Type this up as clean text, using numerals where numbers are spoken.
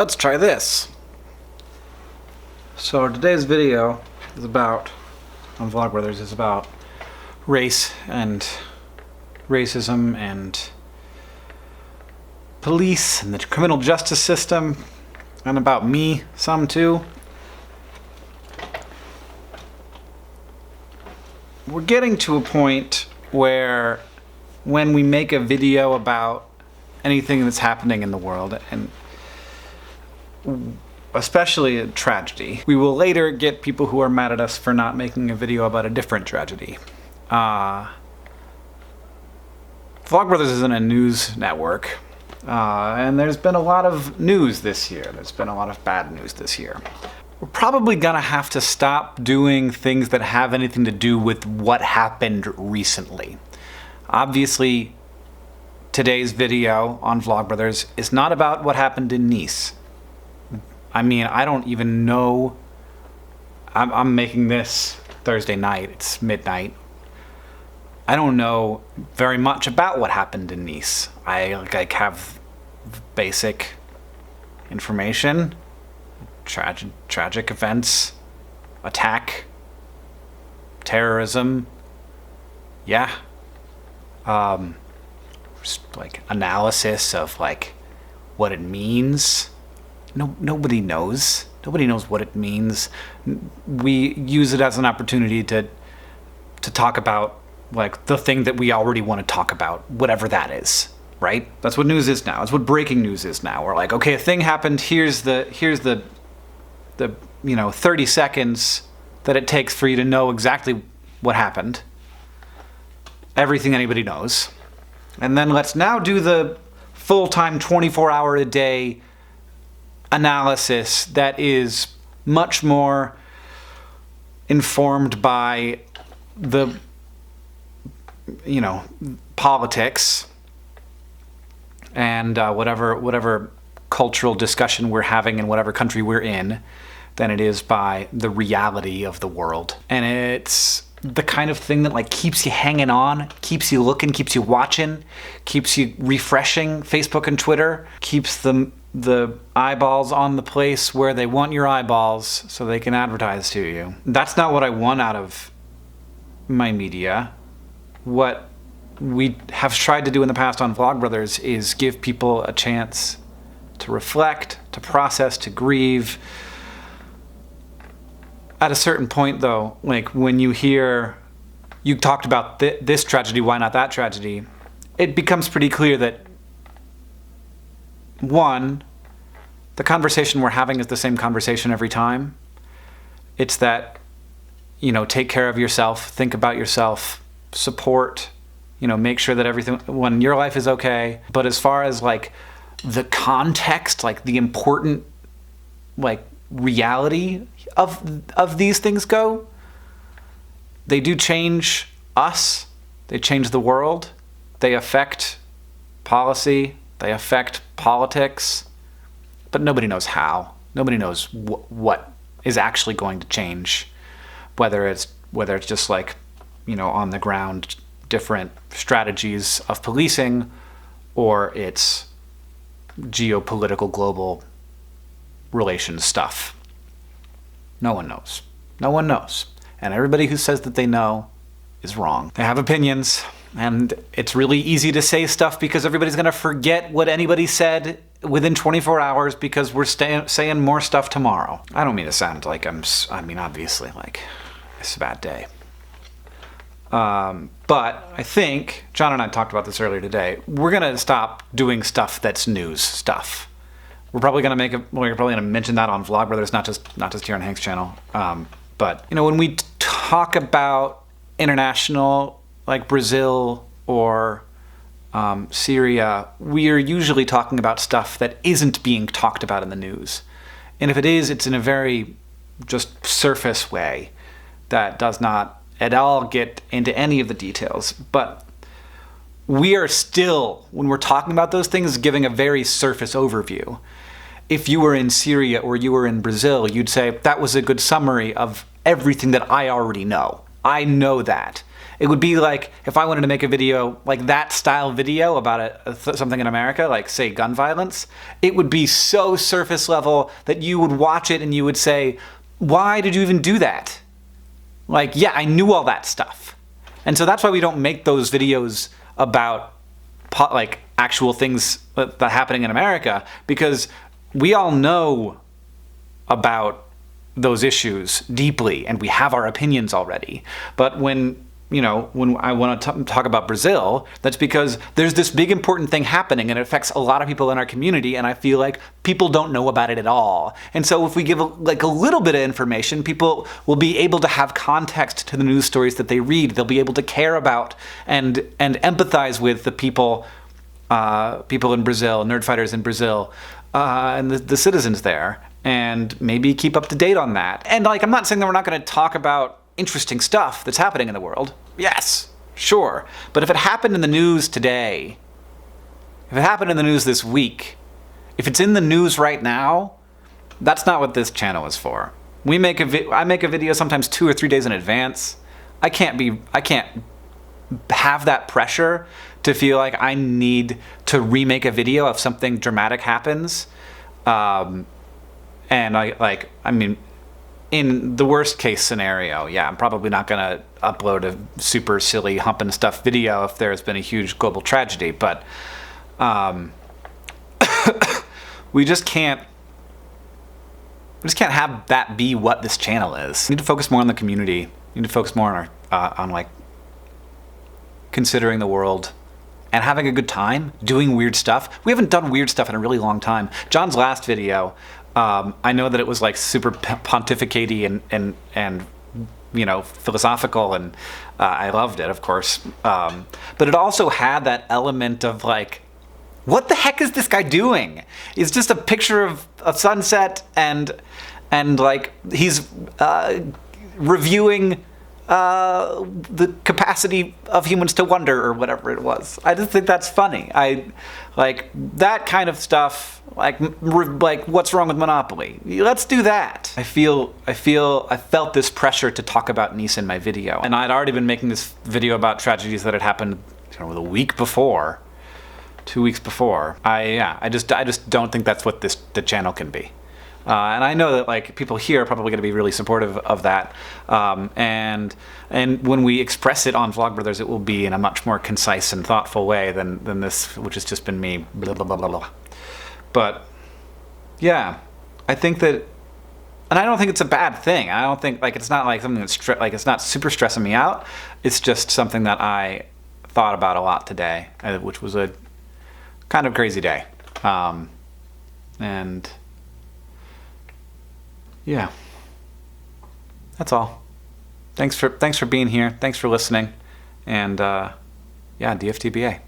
let's try this. So today's video is about, on Vlogbrothers, is about race and racism and police and the criminal justice system, and about me some too. We're getting to a point where when we make a video about anything that's happening in the world, and especially a tragedy, we will later get people who are mad at us for not making a video about a different tragedy. Vlogbrothers isn't a news network, and there's been a lot of news this year. There's been a lot of bad news this year. We're probably gonna have to stop doing things that have anything to do with what happened recently. Obviously, today's video on Vlogbrothers is not about what happened in Nice. I mean, I don't even know. I'm making this Thursday night. It's midnight. I don't know very much about what happened in Nice. I have basic information. Tragic events, attack, terrorism. Yeah. Just like analysis of like what it means. Nobody knows. Nobody knows what it means. We use it as an opportunity to talk about like the thing that we already want to talk about, whatever that is, right? That's what news is now. That's what breaking news is now. We're like, okay, a thing happened. Here's the 30 seconds that it takes for you to know exactly what happened. Everything anybody knows. And then let's now do the full-time 24-hour-a-day analysis that is much more informed by the, politics and whatever cultural discussion we're having in whatever country we're in than it is by the reality of the world. And it's the kind of thing that like keeps you hanging on, keeps you looking, keeps you watching, keeps you refreshing Facebook and Twitter, keeps the eyeballs on the place where they want your eyeballs so they can advertise to you. That's not what I want out of my media. What we have tried to do in the past on Vlogbrothers is give people a chance to reflect, to process, to grieve. At a certain point though, like when you hear, you talked about this tragedy, why not that tragedy? It becomes pretty clear that one, the conversation we're having is the same conversation every time. It's that, take care of yourself, think about yourself, support, make sure that everyone in your life is okay. But as far as like the context, like the important like reality of these things go, they do change us, they change the world, they affect policy, they affect politics, but nobody knows how. Nobody knows what is actually going to change, whether it's just like, on the ground, different strategies of policing, or it's geopolitical global relations stuff. No one knows. No one knows. And everybody who says that they know is wrong. They have opinions, and it's really easy to say stuff because everybody's going to forget what anybody said within 24 hours because we're saying more stuff tomorrow. I don't mean to sound like obviously, like, it's a bad day. But I think, John and I talked about this earlier today, we're going to stop doing stuff that's news stuff. We're probably going to mention that on Vlogbrothers, not just here on Hank's channel. But when we talk about international, like Brazil or Syria, we are usually talking about stuff that isn't being talked about in the news. And if it is, it's in a very just surface way that does not at all get into any of the details. But we are still, when we're talking about those things, giving a very surface overview. If you were in Syria or you were in Brazil, you'd say, that was a good summary of everything that I already know. I know that. It would be like if I wanted to make a video, like that style video about something in America, like say gun violence, it would be so surface level that you would watch it and you would say, why did you even do that? Like, yeah, I knew all that stuff. And so that's why we don't make those videos about like actual things that are happening in America, because we all know about those issues deeply and we have our opinions already. But when I want to talk about Brazil, that's because there's this big important thing happening and it affects a lot of people in our community, and I feel like people don't know about it at all. And so if we give a little bit of information, people will be able to have context to the news stories that they read. They'll be able to care about and empathize with the people in Brazil, nerdfighters in Brazil, and the citizens there, and maybe keep up to date on that. And like, I'm not saying that we're not going to talk about interesting stuff that's happening in the world. Yes, sure. But if it happened in the news today, if it happened in the news this week, if it's in the news right now, that's not what this channel is for. I make a video sometimes 2 or 3 days in advance. I can't have that pressure to feel like I need to remake a video if something dramatic happens. In the worst case scenario, yeah, I'm probably not going to upload a super silly hump and stuff video if there's been a huge global tragedy, but we just can't have that be what this channel is. We need to focus more on the community. We need to focus more on like considering the world and having a good time, doing weird stuff. We haven't done weird stuff in a really long time. John's last video, I know that it was like super pontificatey and philosophical, and I loved it, of course. But it also had that element of like, what the heck is this guy doing? It's just a picture of a sunset and like he's reviewing the capacity of humans to wonder, or whatever it was. I just think that's funny. I like that kind of stuff. Like what's wrong with Monopoly? Let's do that. I felt this pressure to talk about Nice in my video, and I'd already been making this video about tragedies that had happened, the week before, 2 weeks before. I just don't think that's what the channel can be. And I know that like people here are probably going to be really supportive of that, and when we express it on Vlogbrothers, it will be in a much more concise and thoughtful way than this, which has just been me blah blah blah blah blah. But yeah, I think that, and I don't think it's a bad thing. I don't think like it's not like something that's it's not super stressing me out. It's just something that I thought about a lot today, which was a kind of crazy day, and. Yeah, that's all. Thanks for being here. Thanks for listening. And yeah, DFTBA.